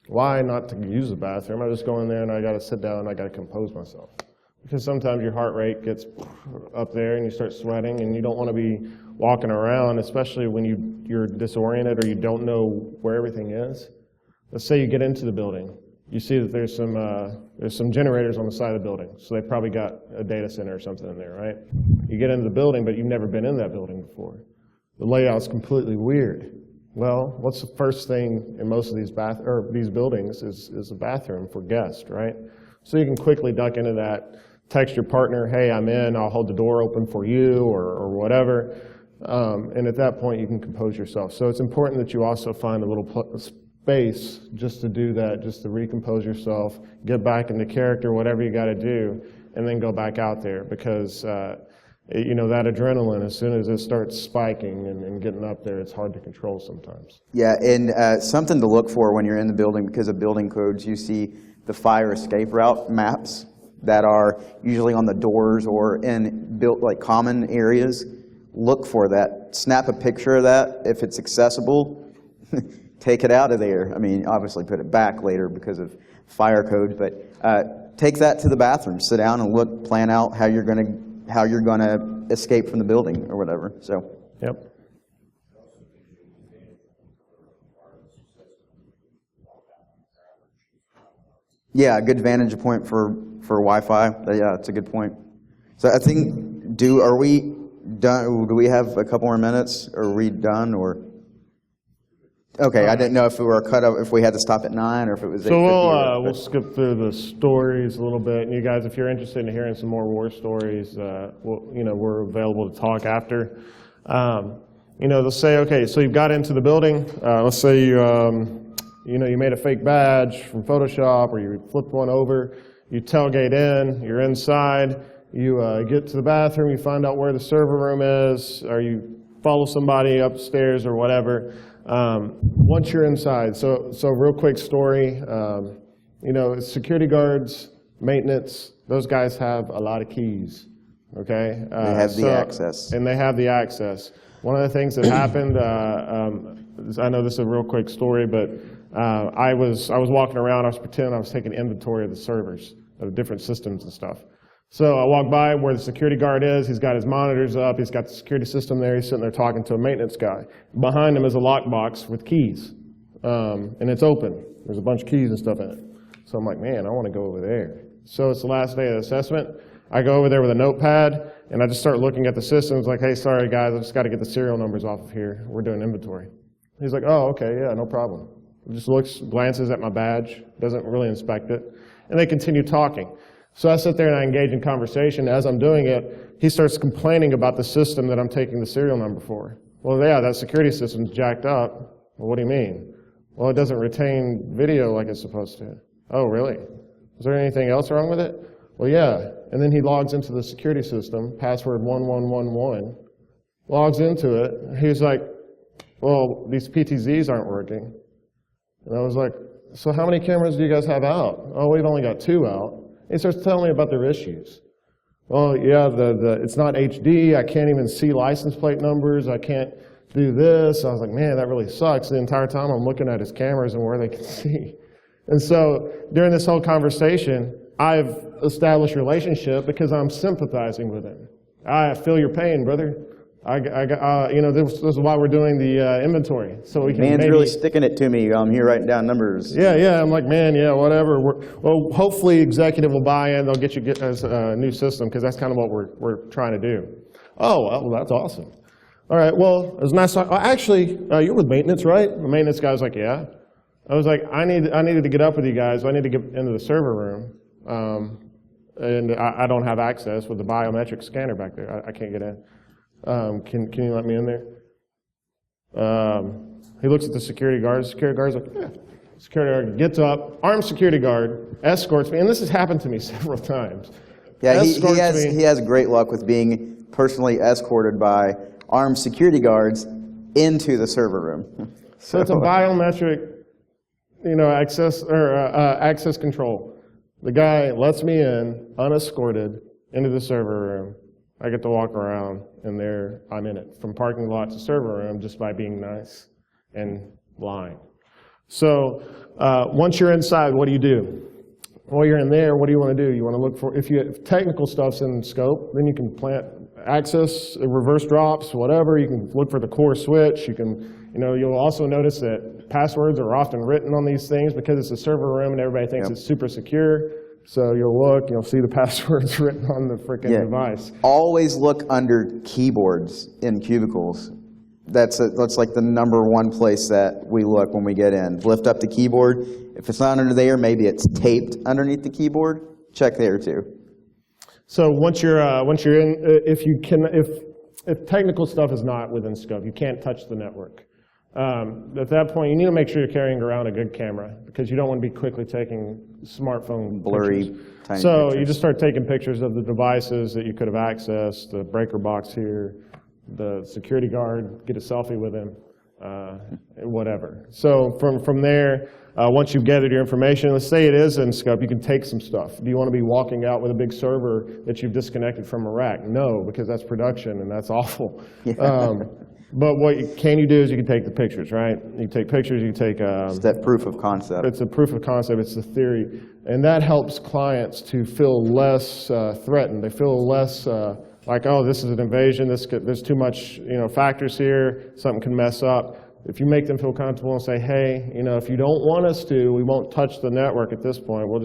Why not to use the bathroom? I just go in there and I got to sit down and I got to compose myself. Because sometimes your heart rate gets up there and you start sweating, and you don't want to be walking around, especially when you're disoriented or you don't know where everything is. Let's say you get into the building. You see that there's some generators on the side of the building. So they probably got a data center or something in there, right? You get into the building, but you've never been in that building before. The layout's completely weird. Well, what's the first thing in most of these buildings is a bathroom for guests, right? So you can quickly duck into that, text your partner, hey, I'm in, I'll hold the door open for you, or whatever. And at that point, you can compose yourself. So it's important that you also find a little space just to do that, just to recompose yourself, get back into character, whatever you got to do, and then go back out there, because you know, that adrenaline, as soon as it starts spiking and getting up there, it's hard to control sometimes. Yeah, and something to look for when you're in the building, because of building codes, you see the fire escape route maps that are usually on the doors or in built like common areas. Look for that. Snap a picture of that if it's accessible. Take it out of there. I mean, obviously put it back later because of fire codes, but take that to the bathroom. Sit down and look, plan out how you're going to escape from the building or whatever. So. Yep. Yeah, a good vantage point for Wi-Fi. Yeah, it's a good point. So I think, are we done? Do we have a couple more minutes? Are we done, or? Okay, I didn't know if we were cut up, if we had to stop at 9, or if it was 8:50. So we'll skip through the stories a little bit, and you guys, if you're interested in hearing some more war stories, we're available to talk after. They'll say, okay, so you've got into the building. Let's say you made a fake badge from Photoshop, or you flipped one over. You tailgate in. You're inside. You get to the bathroom. You find out where the server room is, or you follow somebody upstairs or whatever. Once you're inside, so real quick story, security guards, maintenance, those guys have a lot of keys, okay? They have the access. And they have the access. One of the things that happened, I know this is a real quick story, but I was walking around, I was pretending I was taking inventory of the servers, of different systems and stuff. So I walk by where the security guard is. He's got his monitors up. He's got the security system there. He's sitting there talking to a maintenance guy. Behind him is a lockbox with keys, and it's open. There's a bunch of keys and stuff in it. So I'm like, man, I want to go over there. So it's the last day of the assessment. I go over there with a notepad, and I just start looking at the systems like, hey, sorry, guys, I just got to get the serial numbers off of here. We're doing inventory. He's like, oh, okay, yeah, no problem. He just looks, glances at my badge, doesn't really inspect it, and they continue talking. So I sit there and I engage in conversation. As I'm doing it, he starts complaining about the system that I'm taking the serial number for. Well, yeah, that security system's jacked up. Well, what do you mean? Well, it doesn't retain video like it's supposed to. Oh, really? Is there anything else wrong with it? Well, yeah. And then he logs into the security system, password 1111, logs into it. He's like, well, these PTZs aren't working. And I was like, so how many cameras do you guys have out? Oh, we've only got 2 out. He starts telling me about their issues. Well, yeah, it's not HD. I can't even see license plate numbers. I can't do this. I was like, man, that really sucks. The entire time I'm looking at his cameras and where they can see. And so during this whole conversation, I've established a relationship because I'm sympathizing with him. I feel your pain, brother. This is why we're doing the inventory. So we can Man's really sticking it to me. I'm here writing down numbers. Yeah. I'm like, man, yeah, whatever. Well, hopefully executive will buy in. They'll get you a new system because that's kind of what we're trying to do. Oh, well, that's awesome. All right, well, it was nice. Actually, you're with maintenance, right? The maintenance guy was like, yeah. I was like, I needed to get up with you guys. I need to get into the server room. And I don't have access with the biometric scanner back there. I can't get in. Can you let me in there? He looks at the security guard. The security guard's like, yeah. Security guard gets up, armed security guard, escorts me, and this has happened to me several times. Yeah, he has great luck with being personally escorted by armed security guards into the server room. So it's a biometric, access control. The guy lets me in, unescorted, into the server room. I get to walk around, and there I'm in it, from parking lot to server room, just by being nice and lying. So once you're inside, what do you do? While you're in there, what do you want to do? You want to look for, if technical stuff's in scope, then you can plant access, reverse drops, whatever. You can look for the core switch. You can, you'll also notice that passwords are often written on these things because it's a server room and everybody thinks it's super secure. So you'll look, you'll see the passwords written on the freaking device. Always look under keyboards in cubicles. That's like the #1 place that we look when we get in. Lift up the keyboard. If it's not under there, maybe it's taped underneath the keyboard. Check there too. So once you're in, if technical stuff is not within scope, you can't touch the network. At that point, you need to make sure you're carrying around a good camera because you don't want to be quickly taking smartphone blurry, pictures. tiny So pictures. you just start taking pictures of the devices that you could have accessed, the breaker box here, the security guard, get a selfie with him, whatever. So from there, once you've gathered your information, let's say it is in scope, you can take some stuff. Do you want to be walking out with a big server that you've disconnected from a rack? No, because that's production and that's awful. Yeah. But what you do is you can take the pictures, right? You can take pictures, you can take... it's that proof of concept. It's a proof of concept, it's the theory. And that helps clients to feel less threatened. They feel less like, oh, this is an invasion, there's too much factors here, something can mess up. If you make them feel comfortable and say, hey, if you don't want us to, we won't touch the network at this point, we'll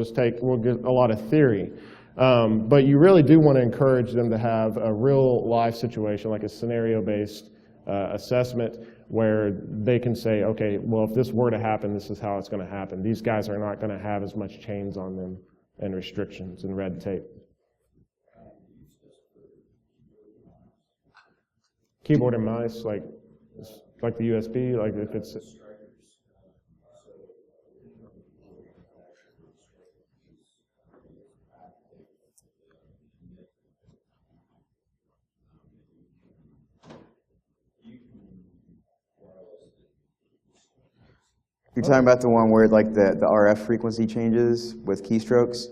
get a lot of theory. But you really do want to encourage them to have a real life situation, like a scenario-based assessment, where they can say, okay, well, if this were to happen, this is how it's going to happen. These guys are not going to have as much chains on them and restrictions and red tape. Keyboard and mouse, like the USB, like if it's... You're talking about the one where like the RF frequency changes with keystrokes.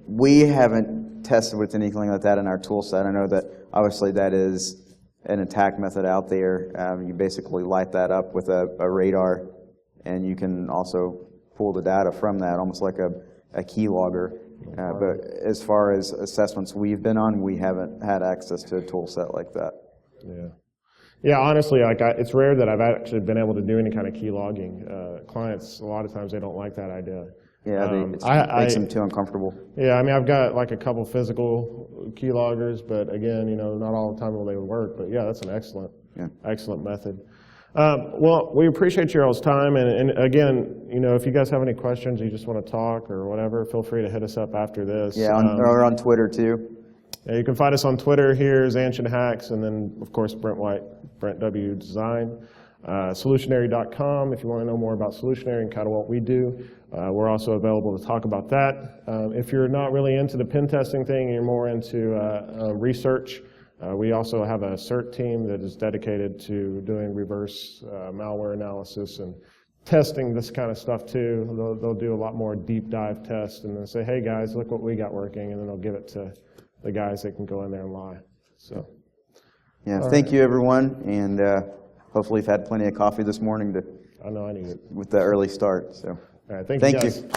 We haven't tested with anything like that in our tool set. I know that obviously that is an attack method out there. You basically light that up with a radar, and you can also pull the data from that, almost like a keylogger. But as far as assessments we've been on, we haven't had access to a tool set like that. Yeah. Yeah, honestly, it's rare that I've actually been able to do any kind of key logging. Clients, a lot of times, they don't like that idea. Yeah, it makes them too uncomfortable. Yeah, I mean, I've got like a couple physical key loggers, but again, not all the time will they work. But yeah, that's an excellent method. Well, we appreciate your all's time, and again, if you guys have any questions, you just want to talk or whatever, feel free to hit us up after this. Yeah, or on Twitter too. Yeah, you can find us on Twitter. Here's Ancient Hacks, and then, of course, Brent White, Brent W Design. Solutionary.com if you want to know more about Solutionary and kind of what we do. We're also available to talk about that. If you're not really into the pen testing thing and you're more into research, we also have a CERT team that is dedicated to doing reverse malware analysis and testing this kind of stuff too. They'll do a lot more deep dive tests and then say, hey guys, look what we got working, and then they'll give it to the guys that can go in there and lie. So, yeah, thank you everyone, and hopefully you've had plenty of coffee this morning I know I need it with the early start. So, all right, thank you guys. You.